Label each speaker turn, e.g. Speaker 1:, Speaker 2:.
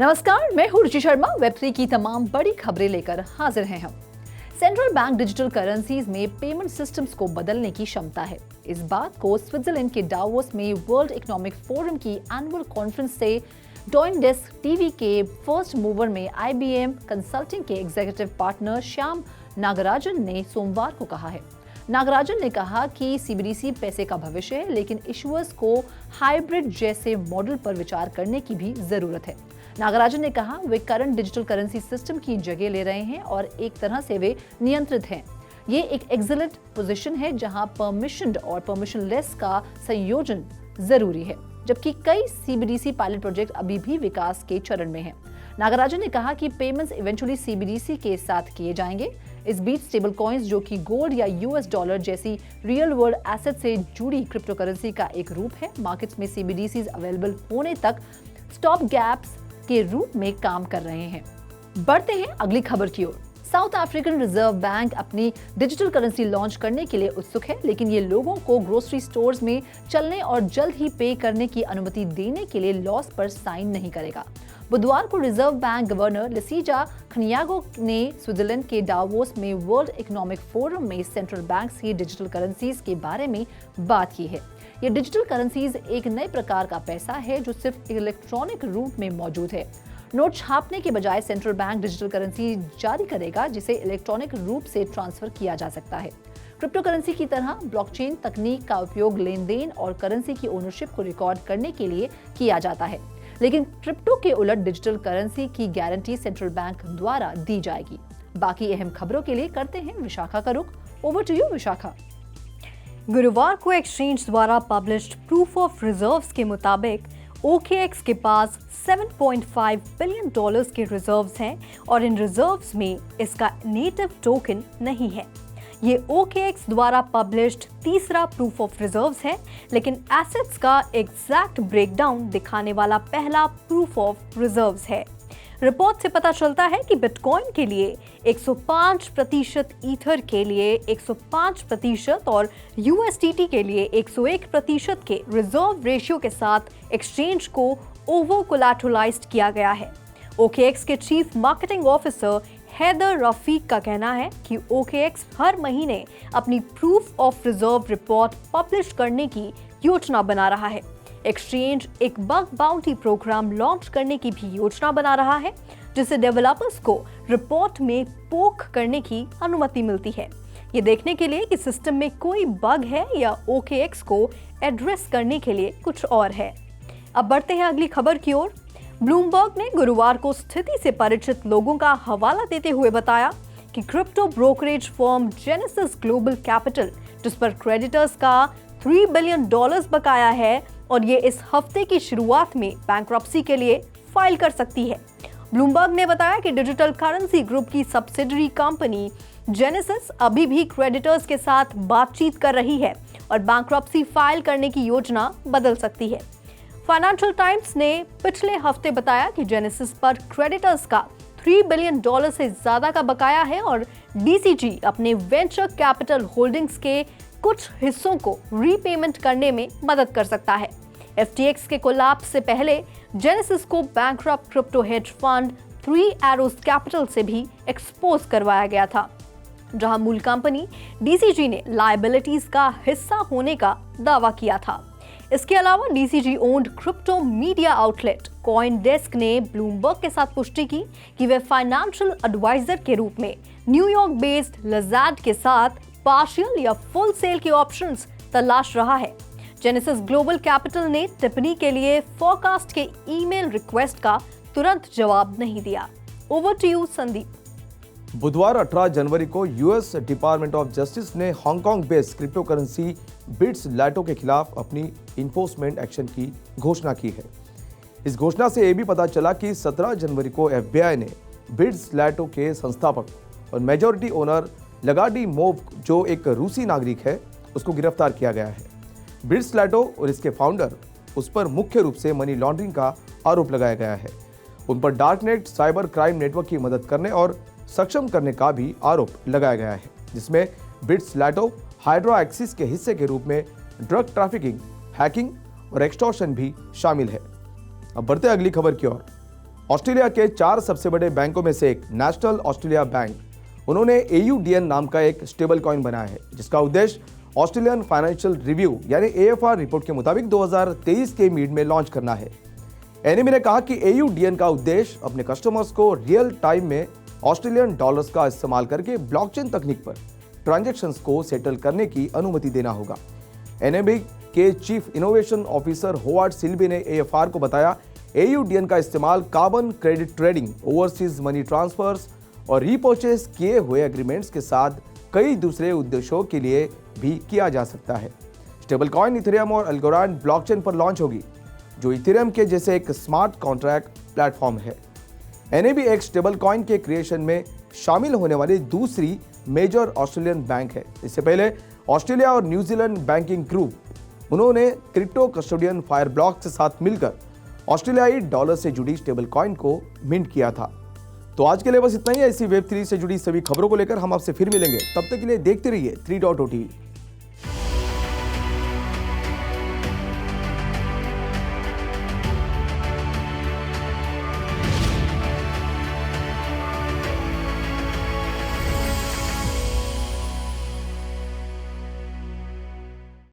Speaker 1: नमस्कार, मैं हूँ रुचि शर्मा। वेब3 की तमाम बड़ी खबरें लेकर हाजिर हैं हम। सेंट्रल बैंक डिजिटल करेंसीज में पेमेंट सिस्टम्स को बदलने की क्षमता है। इस बात को स्विट्जरलैंड के डावोस में वर्ल्ड इकोनॉमिक फोरम की एनुअल कॉन्फ्रेंस से डॉइनडेस्क टीवी के फर्स्ट मूवर में IBM कंसल्टिंग के एग्जीक्यूटिव पार्टनर श्याम नागराजन ने सोमवार को कहा है। नागराजन ने कहा कि CBDC पैसे का भविष्य है, लेकिन इशुअर्स को हाइब्रिड जैसे मॉडल पर विचार करने की भी जरूरत है। नागराजन ने कहा वे करंट डिजिटल करेंसी सिस्टम की जगह ले रहे हैं और एक तरह से वे नियंत्रित हैं। ये एक एक्सीलेंट पोजीशन है जहां परमिशनड और परमिशनलेस का संयोजन जरूरी है, जबकि कई CBDC पायलट प्रोजेक्ट अभी भी विकास के चरण में हैं। नागराजन ने कहा कि पेमेंट्स इवेंचुअली CBDC के साथ किए जाएंगे। इस बीच स्टेबल कॉइन्स, जो कि गोल्ड या US डॉलर जैसी रियल वर्ल्ड एसेट से जुड़ी क्रिप्टो करेंसी का एक रूप है, मार्केट्स में CBDCs अवेलेबल होने तक स्टॉप गैप्स के रूप में काम कर रहे हैं। बढ़ते हैं अगली खबर की ओर। साउथ अफ्रीकन रिजर्व बैंक अपनी डिजिटल करेंसी लॉन्च करने के लिए उत्सुक है, लेकिन ये लोगों को ग्रोसरी स्टोर्स में चलने और जल्द ही पे करने की अनुमति देने के लिए लॉस पर साइन नहीं करेगा। बुधवार को रिजर्व बैंक गवर्नर लेसीजा खनियागो ने स्विट्जरलैंड के डावोस में वर्ल्ड इकोनॉमिक फोरम में सेंट्रल बैंक्स की डिजिटल करेंसीज के बारे में बात की है। ये डिजिटल करेंसीज एक नए प्रकार का पैसा है जो सिर्फ इलेक्ट्रॉनिक रूप में मौजूद है। नोट छापने के बजाय सेंट्रल बैंक डिजिटल करेंसी जारी करेगा, जिसे इलेक्ट्रॉनिक रूप से ट्रांसफर किया जा सकता है। क्रिप्टो करेंसी की तरह ब्लॉकचेन तकनीक का उपयोग लेन देन और करेंसी की ओनरशिप को रिकॉर्ड करने के लिए किया जाता है, लेकिन क्रिप्टो के उलट डिजिटल करेंसी की गारंटी सेंट्रल बैंक द्वारा दी जाएगी। बाकी अहम खबरों के लिए करते हैं विशाखा का रुख। Over to you Vishakha.
Speaker 2: गुरुवार को एक्सचेंज द्वारा पब्लिश्ड प्रूफ ऑफ रिजर्व्स के मुताबिक OKX के पास $7.5 बिलियन के रिजर्व्स हैं और इन रिजर्व्स में इसका नेटिव टोकन नहीं है। ये OKX द्वारा पब्लिश्ड तीसरा प्रूफ ऑफ रिजर्व्स है, लेकिन एसेट्स का एग्जैक्ट ब्रेकडाउन दिखाने वाला पहला प्रूफ ऑफ रिजर्व्स है। रिपोर्ट से पता चलता है कि बिटकॉइन के लिए 105%, ईथर के लिए 105% और USDT के लिए 101% के रिजर्व रेशियो के साथ एक्सचेंज को ओवर कोलैटरलाइज्ड किया गया है। OKX के chief marketing officer Haider Rafique का कहना है कि OKX हर महीने अपनी proof of reserve report publish करने की योजना बना रहा है। एक्सचेंज एक बग बाउंटी प्रोग्राम लॉन्च करने की भी योजना बना रहा है, जिससे डेवलपर्स को रिपोर्ट में पोक करने की अनुमति मिलती है, ये देखने के लिए कि सिस्टम में कोई बग है या OKX को एड्रेस करने के लिए कुछ और है। अब बढ़ते हैं अगली खबर की ओर। ब्लूमबर्ग ने गुरुवार को स्थिति से परिचित लोगों का हवाला देते हुए बताया कि crypto brokerage firm genesis global capital, जिस पर क्रेडिटर्स का $3 बिलियन बकाया है और ये इस हफ्ते की शुरुआत में बैंक्रप्सी के लिए फाइल कर सकती है। ब्लूमबर्ग ने बताया कि डिजिटल करेंसी ग्रुप की सब्सिडरी कंपनी जेनेसिस अभी भी क्रेडिटर्स के साथ बातचीत कर रही है और बैंक्रप्सी फाइल करने की योजना बदल सकती है। फाइनेंशियल टाइम्स ने पिछले हफ्ते बताया कि जेनेसिस पर क्रेडिटर्स का $3 बिलियन से ज्यादा का बकाया है और DCG अपने वेंचर कैपिटल होल्डिंग्स के कुछ हिस्सों को रीपेमेंट करने में मदद कर सकता है। FTX के कोलैप्स से पहले जेनेसिस को bankrupt crypto hedge fund 3 arrows capital से भी एक्सपोज करवाया गया था, जहां मूल कंपनी DCG ने लायबिलिटीज का हिस्सा होने का दावा किया था। इसके अलावा DCG owned crypto media outlet CoinDesk ने ब्लूमबर्ग के साथ पुष्टि की कि वे फाइनेंशियल एडवाइजर के रूप में न्यूयॉर्क बेस्ड लज़ार्ड के साथ पार्शियल या फुल सेल के ऑप्शंस तलाश रहा है। जेनेसिस ग्लोबल कैपिटल ने टिप्पणी के लिए फोरकास्ट के ईमेल रिक्वेस्ट का तुरंत जवाब नहीं दिया। Over to you Sandeep.
Speaker 3: बुधवार 18 जनवरी को US डिपार्टमेंट ऑफ जस्टिस ने Hong Kong based crypto currency Bitzlato के खिलाफ अपनी इन्फोर्समेंट एक्शन की घोषणा की है। इस घोषणा से यह भी पता चला कि 17 जनवरी को FBI ने बिट्स लैटो के संस्थापक और मेजॉरिटी ओनर लगाडी मोव, जो एक रूसी नागरिक है, उसको गिरफ्तार किया गया है। बिट्स लैटो और इसके फाउंडर, उस पर मुख्य रूप से मनी लॉन्ड्रिंग का आरोप लगाया गया है। उन पर डार्कनेट साइबर क्राइम नेटवर्क की मदद करने और सक्षम करने का भी आरोप लगाया गया है, जिसमें बिट्स लैटो हाइड्रा एक्सिस के हिस्से के रूप में ड्रग ट्रैफिकिंग, हैकिंग और एक्सटॉर्शन भी शामिल है। अब बढ़ते अगली खबर की ओर। ऑस्ट्रेलिया के 4 सबसे बड़े बैंकों में से एक नेशनल ऑस्ट्रेलिया बैंक, उन्होंने AUDN नाम का एक स्टेबल कॉइन बनाया है, जिसका उद्देश्य ऑस्ट्रेलियन फाइनेंशियल रिव्यू यानी AFR रिपोर्ट के मुताबिक 2023 के मिड में लॉन्च करना है। एनएबी ने कहा कि AUDN का उद्देश्य अपने कस्टमर्स को रियल टाइम में ऑस्ट्रेलियन डॉलर्स का इस्तेमाल करके ब्लॉकचेन तकनीक पर ट्रांजैक्शंस को सेटल करने की अनुमति देना होगा। एनएबी के chief innovation officer Howard Silby ने AFR को बताया, AUDN का इस्तेमाल carbon credit trading, overseas money transfers और रीपर्चेस किए हुए एग्रीमेंट्स के साथ कई दूसरे उद्देश्यों के लिए भी किया जा सकता है। स्टेबल कॉइन इथेरियम और अल्गोरांड ब्लॉकचेन पर लॉन्च होगी, जो इथेरियम के जैसे एक स्मार्ट कॉन्ट्रैक्ट प्लेटफॉर्म है। एनएबी एक स्टेबल कॉइन के क्रिएशन में शामिल होने वाली दूसरी मेजर ऑस्ट्रेलियन बैंक है। इससे पहले ऑस्ट्रेलिया और न्यूजीलैंड बैंकिंग ग्रुप, उन्होंने क्रिप्टो कस्टोडियन फायरब्लॉक के साथ मिलकर ऑस्ट्रेलियाई डॉलर से जुड़ी स्टेबल कॉइन को मिंट किया था। तो आज के लिए बस इतना ही है। इसी वेब3 से जुड़ी सभी खबरों को लेकर हम आपसे फिर मिलेंगे। तब तक के लिए देखते रहिए 3.0 TV।